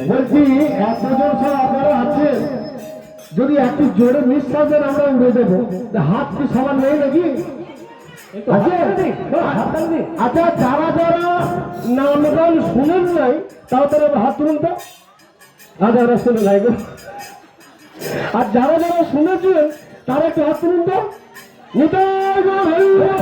বলছি এতজন সব আপনারা আছেন, যদি একটু জোরে নিঃশ্বাস দেন আমরা উড়ে দেবো। হাত কি সবার নেই নাকি? আচ্ছা, যারা যারা নামগান শুনেন নাই তাও তারা হাত তুলুন তো। যারা শুনে নাই গো, আর যারা যারা শুনেছেন তারা একটু হাত তুলুন তো। নিতাই গৌর হরি বল।